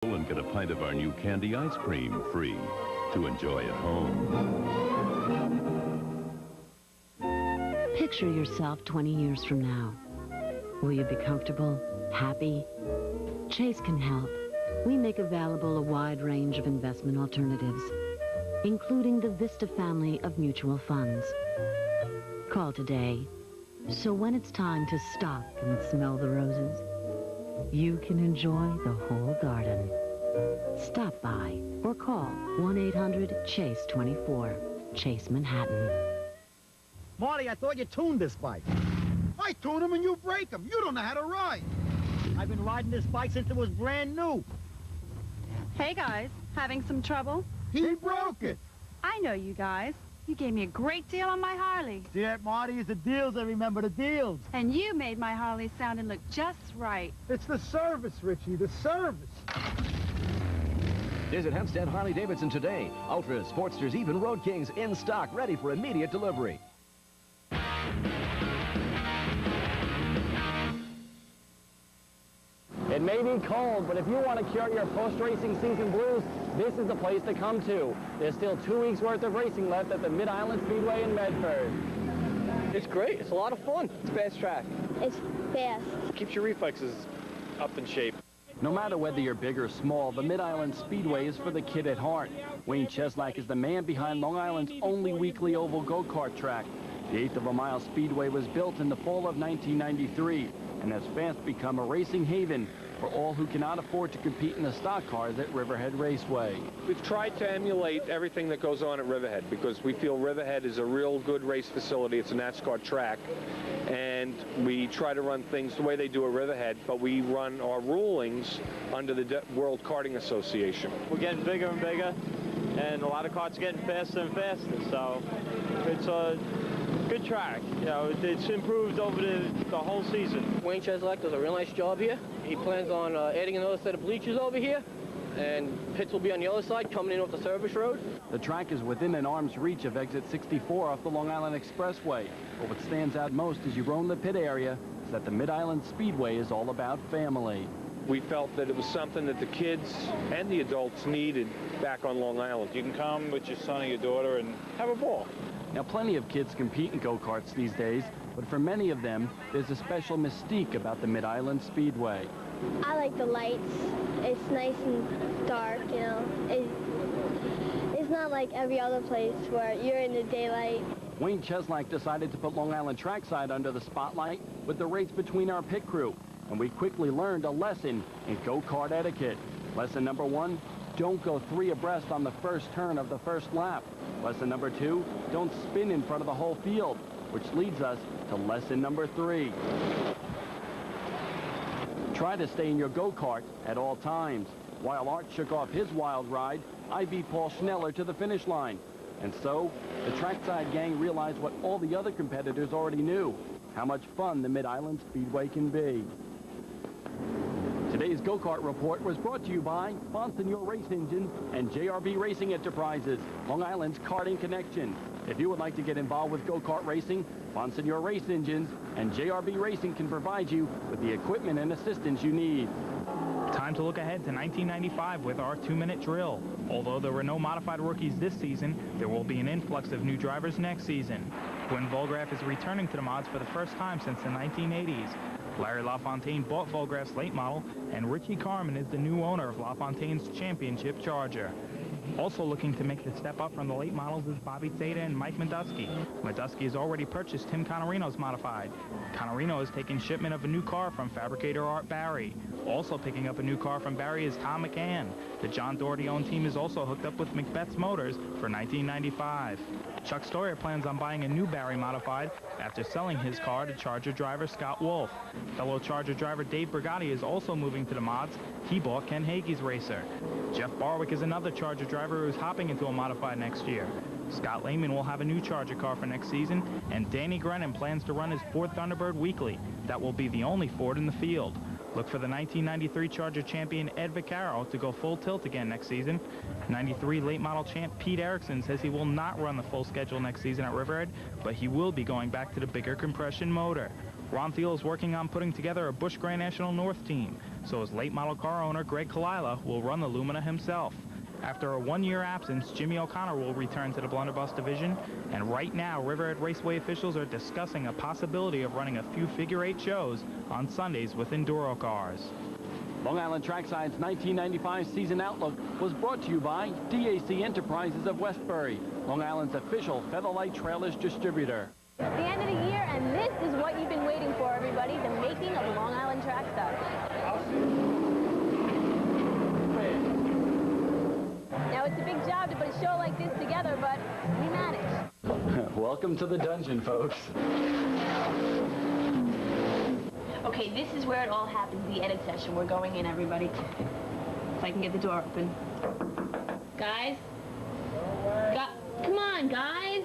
And get a pint of our new candy ice cream free to enjoy at home. Picture yourself 20 years from now. Will you be comfortable, happy? Chase can help. We make available a wide range of investment alternatives, including the Vista family of mutual funds. Call today, so when it's time to stop and smell the roses, you can enjoy the whole garden. Stop by or call 1-800-CHASE-24, Chase Manhattan. Marty, I thought you tuned this bike. I tune them and you break them. You don't know how to ride. I've been riding this bike since it was brand new. Hey guys, having some trouble? He broke it. I know you guys. You gave me a great deal on my Harley. See that, Marty? It's the deals. I remember the deals. And you made my Harley sound and look just right. It's the service, Richie, the service. Visit Hempstead Harley Davidson today. Ultras, Sportsters, even Road Kings in stock, ready for immediate delivery. It may be cold, but if you want to cure your post-racing season blues, this is the place to come to. There's still 2 weeks worth of racing left at the Mid-Island Speedway in Medford. It's great. It's a lot of fun. It's fast track. It's fast. Keeps your reflexes up in shape. No matter whether you're big or small, the Mid-Island Speedway is for the kid at heart. Wayne Cheslak is the man behind Long Island's only weekly oval go-kart track. The 1/8 of a mile speedway was built in the fall of 1993 and has fast become a racing haven for all who cannot afford to compete in the stock cars at Riverhead Raceway. We've tried to emulate everything that goes on at Riverhead because we feel Riverhead is a real good race facility. It's a NASCAR track, and we try to run things the way they do at Riverhead, but we run our rulings under the World Karting Association. We're getting bigger and bigger, and a lot of karts are getting faster and faster, so it's a good track. You know, it's improved over the whole season. Wayne Cheslak does a real nice job here. He plans on adding another set of bleachers over here, and pits will be on the other side coming in off the service road. The track is within an arm's reach of exit 64 off the Long Island Expressway. But what stands out most as you roam the pit area is that the Mid-Island Speedway is all about family. We felt that it was something that the kids and the adults needed back on Long Island. You can come with your son or your daughter and have a ball. Now, plenty of kids compete in go-karts these days, but for many of them, there's a special mystique about the Mid-Island Speedway. I like the lights. It's nice and dark, you know. It's not like every other place where you're in the daylight. Wayne Cheslak decided to put Long Island Trackside under the spotlight with the race between our pit crew, and we quickly learned a lesson in go-kart etiquette. Lesson number 1, don't go 3 abreast on the first turn of the first lap. Lesson number 2, don't spin in front of the whole field, which leads us to lesson number 3. Try to stay in your go-kart at all times. While Art shook off his wild ride, I beat Paul Schneller to the finish line. And so, the trackside gang realized what all the other competitors already knew, how much fun the Mid-Island Speedway can be. Today's Go-Kart Report was brought to you by Bonsignor Race Engines and JRB Racing Enterprises, Long Island's karting connection. If you would like to get involved with go-kart racing, Bonsignor Race Engines and JRB Racing can provide you with the equipment and assistance you need. Time to look ahead to 1995 with our 2-minute drill. Although there were no modified rookies this season, there will be an influx of new drivers next season. Quinn Volgraff is returning to the mods for the first time since the 1980s. Larry LaFontaine bought Volgraff's late model, and Richie Carmen is the new owner of LaFontaine's championship Charger. Also looking to make the step up from the late models is Bobby Zeta and Mike Medusky. Medusky has already purchased Tim Conorino's modified. Conorino has taken shipment of a new car from fabricator Art Barry. Also picking up a new car from Barry is Tom McCann. The John Doherty-owned team is also hooked up with Macbeth's Motors for 1995. Chuck Stoyer plans on buying a new Barry modified after selling his car to Charger driver Scott Wolf. Fellow Charger driver Dave Brigatti is also moving to the mods. He bought Ken Hagee's racer. Jeff Barwick is another Charger driver who's hopping into a modified next year. Scott Lehman will have a new Charger car for next season, and Danny Grennan plans to run his Ford Thunderbird weekly. That will be the only Ford in the field. Look for the 1993 Charger champion Ed Vaccaro to go full tilt again next season. 93 late model champ Pete Erickson says he will not run the full schedule next season at Riverhead, but he will be going back to the bigger compression motor. Ron Thiel is working on putting together a Busch Grand National North team. so his late model car owner, Greg Kalila, will run the Lumina himself. After a one-year absence, Jimmy O'Connor will return to the blunderbuss division, and right now, Riverhead Raceway officials are discussing a possibility of running a few figure-8 shows on Sundays with enduro cars. Long Island Trackside's 1995 season outlook was brought to you by DAC Enterprises of Westbury, Long Island's official Featherlight Trailers distributor. At the end of the year, and this is what you've been waiting for, everybody, the making of Long Island Trackside. Now, it's a big job to put a show like this together, but we managed. Welcome to the dungeon, folks. Okay, this is where it all happens, the edit session. We're going in, everybody. If I can get the door open. Guys? Come on, guys!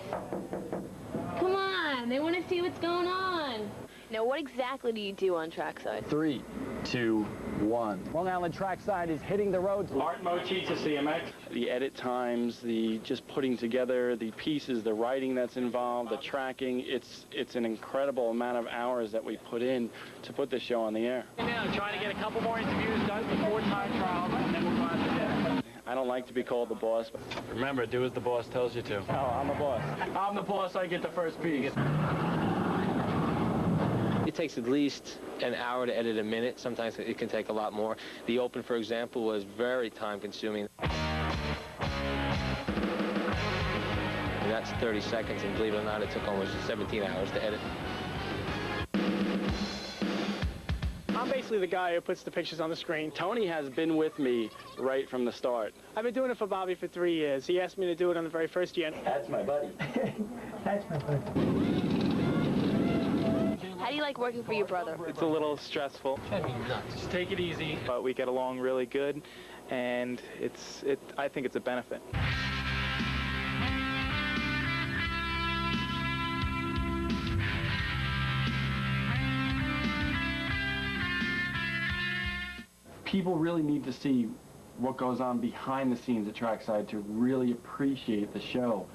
Come on, they want to see what's going on. Now, what exactly do you do on Trackside? 3, 2, 1. Long Island Trackside is hitting the roads. Art mochi to CMX. The edit times, the just putting together the pieces, the writing that's involved, the tracking, it's an incredible amount of hours that we put in to put this show on the air. Now, trying to get a couple more interviews done before time trials, and then we'll go out to dinner. I don't like to be called the boss, but remember, do as the boss tells you to. Oh, I'm the boss. I'm the boss, I get the first piece. It takes at least an hour to edit a minute. Sometimes it can take a lot more. The Open, for example, was very time-consuming. And that's 30 seconds, and believe it or not, it took almost 17 hours to edit. I'm basically the guy who puts the pictures on the screen. Tony has been with me right from the start. I've been doing it for Bobby for 3 years. He asked me to do it on the very first year. That's my buddy. That's my buddy. How do you like working for your brother? It's a little stressful. Just take it easy. But we get along really good, and I think it's a benefit. People really need to see what goes on behind the scenes at Trackside to really appreciate the show.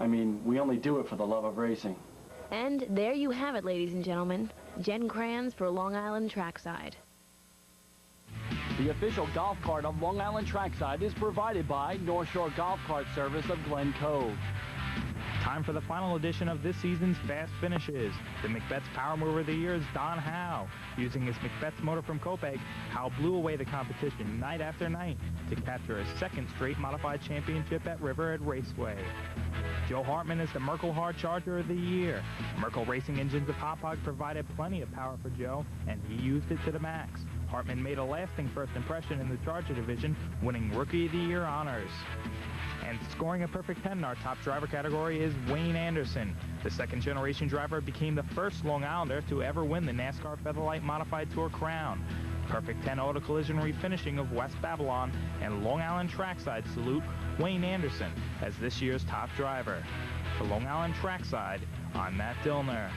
I mean, we only do it for the love of racing. And there you have it, ladies and gentlemen. Jen Kranz for Long Island Trackside. The official golf cart of Long Island Trackside is provided by North Shore Golf Cart Service of Glen Cove. Time for the final edition of this season's Fast Finishes. The Macbeth's Power Mover of the Year is Don Howe. Using his Macbeth's motor from Copac, Howe blew away the competition night after night to capture his second straight modified championship at Riverhead Raceway. Joe Hartman is the Merkel Hard Charger of the Year. Merkel Racing Engines of Hauppauge provided plenty of power for Joe, and he used it to the max. Hartman made a lasting first impression in the Charger division, winning Rookie of the Year honors. And scoring a perfect 10 in our top driver category is Wayne Anderson. The second-generation driver became the first Long Islander to ever win the NASCAR Featherlight Modified Tour crown. Perfect 10 auto collision refinishing of West Babylon and Long Island Trackside salute Wayne Anderson as this year's top driver. For Long Island Trackside, I'm Matt Dillner.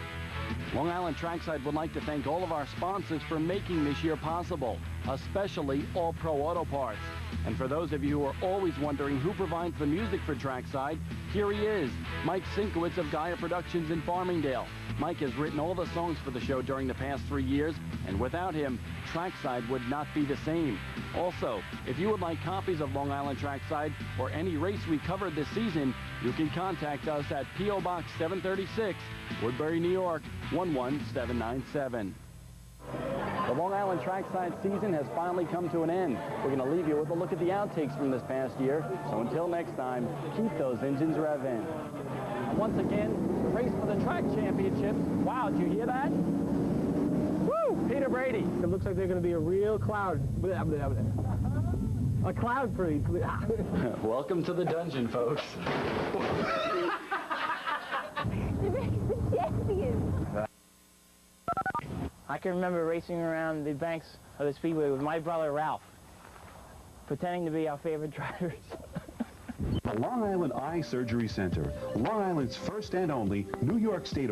Long Island Trackside would like to thank all of our sponsors for making this year possible, especially All Pro Auto Parts. And for those of you who are always wondering who provides the music for Trackside, here he is, Mike Sinkowitz of Gaia Productions in Farmingdale. Mike has written all the songs for the show during the past 3 years, and without him, Trackside would not be the same. Also, if you would like copies of Long Island Trackside or any race we covered this season, you can contact us at P.O. Box 736, Woodbury, New York, 11797. The Long Island Trackside season has finally come to an end. We're going to leave you with a look at the outtakes from this past year. So until next time, keep those engines revving. Once again, the race for the track championship. Wow, did you hear that? Woo! Peter Brady. It looks like they're going to be a real cloud. A cloud parade. Welcome to the dungeon, folks. I can remember racing around the banks of the Speedway with my brother Ralph, pretending to be our favorite drivers. The Long Island Eye Surgery Center, Long Island's first and only New York State